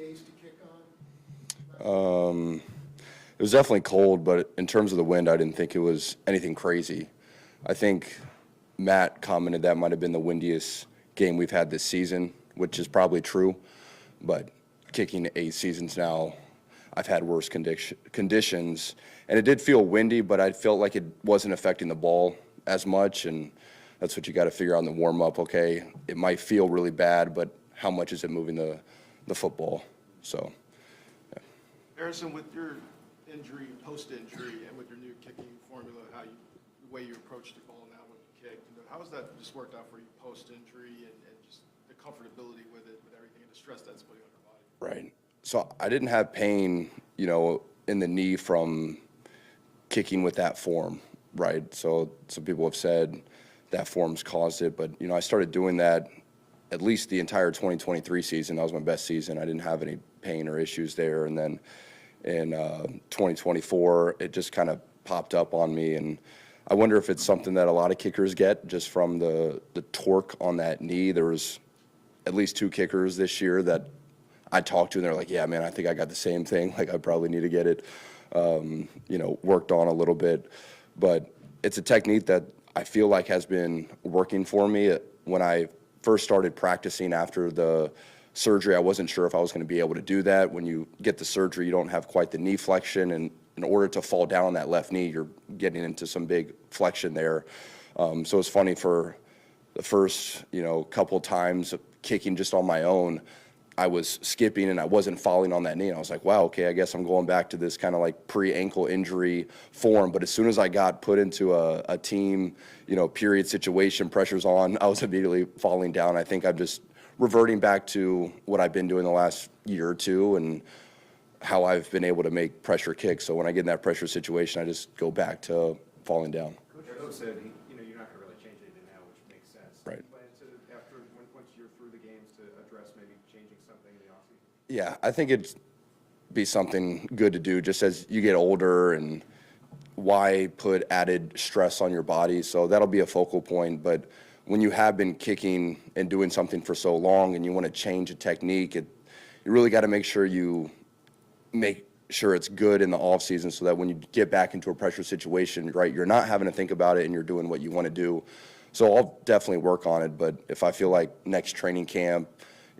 days to kick on? It was definitely cold, but in terms of the wind, I didn't think it was anything crazy. I think Matt commented that might have been the windiest game we've had this season, which is probably true. But kicking 8 seasons now, I've had worse conditions, and it did feel windy, but I felt like it wasn't affecting the ball as much, and that's what you got to figure out in the warm-up. Okay, it might feel really bad, but how much is it moving the football? So, yeah. Harrison, with your injury, post-injury, and with your new kicking formula, the way you approach the ball now when you kick, how has that just worked out for you post-injury and just the comfortability with it, with everything, and the stress that's putting on your body? Right. So I didn't have pain, in the knee from kicking with that form, right? So some people have said that form's caused it, but I started doing that at least the entire 2023 season. That was my best season. I didn't have any pain or issues there, and then in 2024, it just kind of popped up on me, and I wonder if it's something that a lot of kickers get just from the torque on that knee. There was at least 2 kickers this year that I talked to, and they're like, yeah, man, I think I got the same thing. Like, I probably need to get it, worked on a little bit. But it's a technique that I feel like has been working for me. When I first started practicing after the surgery, I wasn't sure if I was going to be able to do that. When you get the surgery, you don't have quite the knee flexion, and in order to fall down on that left knee, you're getting into some big flexion there. So it's funny, for the first, couple times of kicking just on my own, I was skipping and I wasn't falling on that knee. And I was like, wow, okay, I guess I'm going back to this kind of like pre-ankle injury form. But as soon as I got put into a team, period situation, pressure's on, I was immediately falling down. I think I'm just reverting back to what I've been doing the last year or two and how I've been able to make pressure kicks. So when I get in that pressure situation, I just go back to falling down. Coach Joe said, you're not going to really change anything now, which makes sense. Right. Do you plan to, once you're through the games, to address maybe changing something in the offseason? Yeah, I think it'd be something good to do just as you get older, and why put added stress on your body. So that'll be a focal point. But when you have been kicking and doing something for so long and you want to change a technique, you really got to make sure it's good in the off season, so that when you get back into a pressure situation, right, you're not having to think about it and you're doing what you want to do. So I'll definitely work on it. But if I feel like next training camp,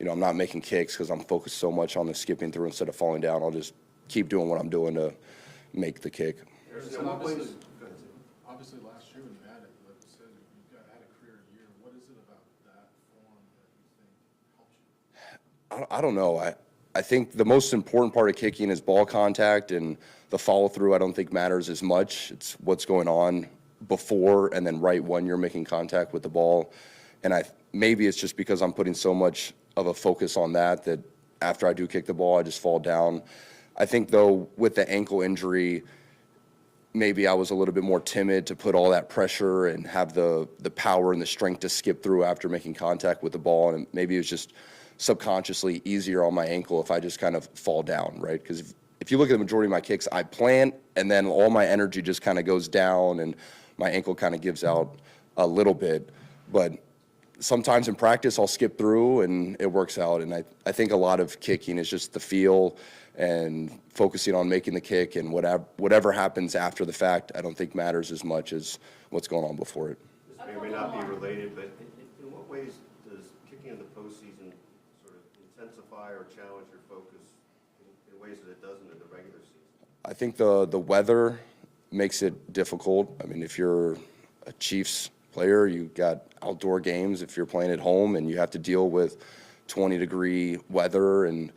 I'm not making kicks because I'm focused so much on the skipping through instead of falling down, I'll just keep doing what I'm doing to make the kick. And obviously last year when you had it, like you said, you had a career year. What is it about that form that you think helps you? I don't know. I think the most important part of kicking is ball contact, and the follow through I don't think matters as much. It's what's going on before and then right when you're making contact with the ball. And maybe it's just because I'm putting so much of a focus on that after I do kick the ball, I just fall down. I think, though, with the ankle injury, maybe I was a little bit more timid to put all that pressure and have the power and the strength to skip through after making contact with the ball. And maybe it was just subconsciously easier on my ankle if I just kind of fall down, right? Because if you look at the majority of my kicks, I plant and then all my energy just kind of goes down and my ankle kind of gives out a little bit. But sometimes in practice I'll skip through and it works out. And I think a lot of kicking is just the feel and focusing on making the kick, and whatever happens after the fact, I don't think matters as much as what's going on before it. This may or may not be related, but in what ways does kicking in the postseason sort of intensify or challenge your focus in ways that it doesn't in the regular season? I think the weather makes it difficult. I mean, if you're a Chiefs player, you got outdoor games. If you're playing at home and you have to deal with 20-degree weather and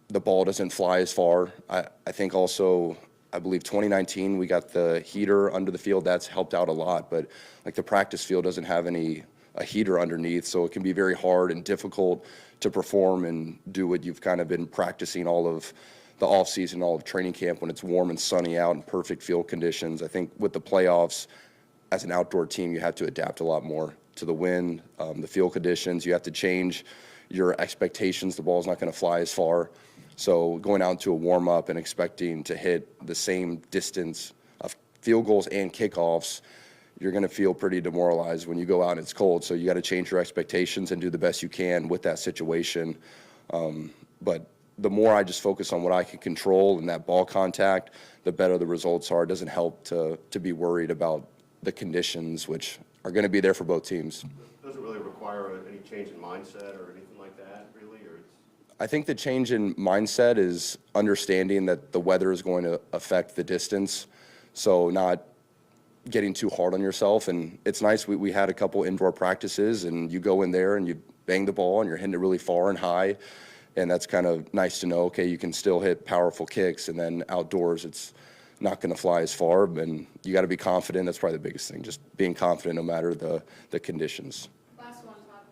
the ball doesn't fly as far. I think also, I believe 2019, we got the heater under the field. That's helped out a lot. But like the practice field doesn't have a heater underneath, so it can be very hard and difficult to perform and do what you've kind of been practicing all of the off season, all of training camp, when it's warm and sunny out and perfect field conditions. I think with the playoffs, as an outdoor team, you have to adapt a lot more to the wind, the field conditions. You have to change your expectations. The ball's not going to fly as far. So going out into a warm-up and expecting to hit the same distance of field goals and kickoffs, you're going to feel pretty demoralized when you go out and it's cold. So you got to change your expectations and do the best you can with that situation. But the more I just focus on what I can control and that ball contact, the better the results are. It doesn't help to be worried about the conditions, which are going to be there for both teams. Doesn't really require any change in mindset or anything like that, really, or it's? I think the change in mindset is understanding that the weather is going to affect the distance, so not getting too hard on yourself. And it's nice, we had a couple indoor practices, and you go in there and you bang the ball and you're hitting it really far and high, and that's kind of nice to know, okay, you can still hit powerful kicks, and then outdoors it's not going to fly as far, and you got to be confident. That's probably the biggest thing, just being confident no matter the conditions. Last one, Todd.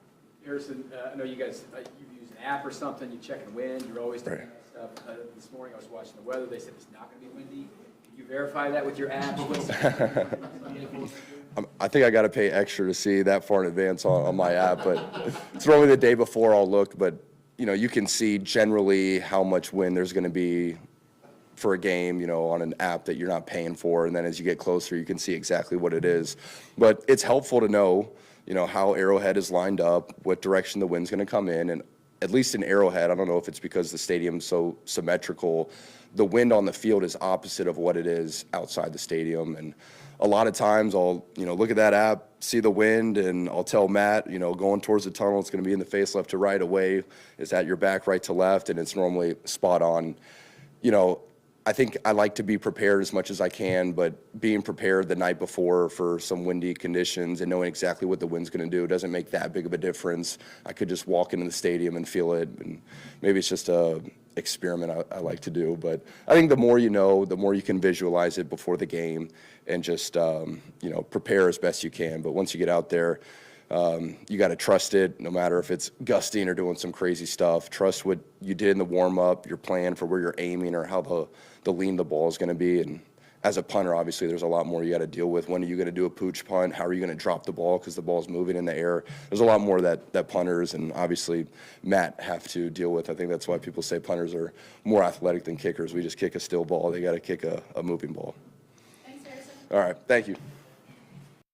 Harrison, I know you guys, you use an app or something, you check the wind, you're always doing Right. that stuff. This morning I was watching the weather, they said it's not gonna be windy. Can you verify that with your app? I think I got to pay extra to see that far in advance on my app, but it's normally the day before I'll look. But you can see generally how much wind there's going to be for a game, on an app that you're not paying for, and then as you get closer, you can see exactly what it is. But it's helpful to know, how Arrowhead is lined up, what direction the wind's going to come in, and at least in Arrowhead, I don't know if it's because the stadium's so symmetrical, the wind on the field is opposite of what it is outside the stadium. And a lot of times I'll, look at that app, see the wind, and I'll tell Matt, going towards the tunnel, it's going to be in the face left to right away. Is at your back right to left, and it's normally spot on. I think I like to be prepared as much as I can, but being prepared the night before for some windy conditions and knowing exactly what the wind's going to do doesn't make that big of a difference. I could just walk into the stadium and feel it, and maybe it's just a experiment I like to do. But I think the more you know, the more you can visualize it before the game and just, prepare as best you can. But once you get out there, you got to trust it, no matter if it's gusting or doing some crazy stuff. Trust what you did in the warm-up, your plan for where you're aiming or how the lean the ball is going to be. And as a punter, obviously, there's a lot more you got to deal with. When are you going to do a pooch punt? How are you going to drop the ball because the ball's moving in the air? There's a lot more that punters and obviously Matt have to deal with. I think that's why people say punters are more athletic than kickers. We just kick a still ball. They got to kick a moving ball. Thanks, Harrison. All right, thank you.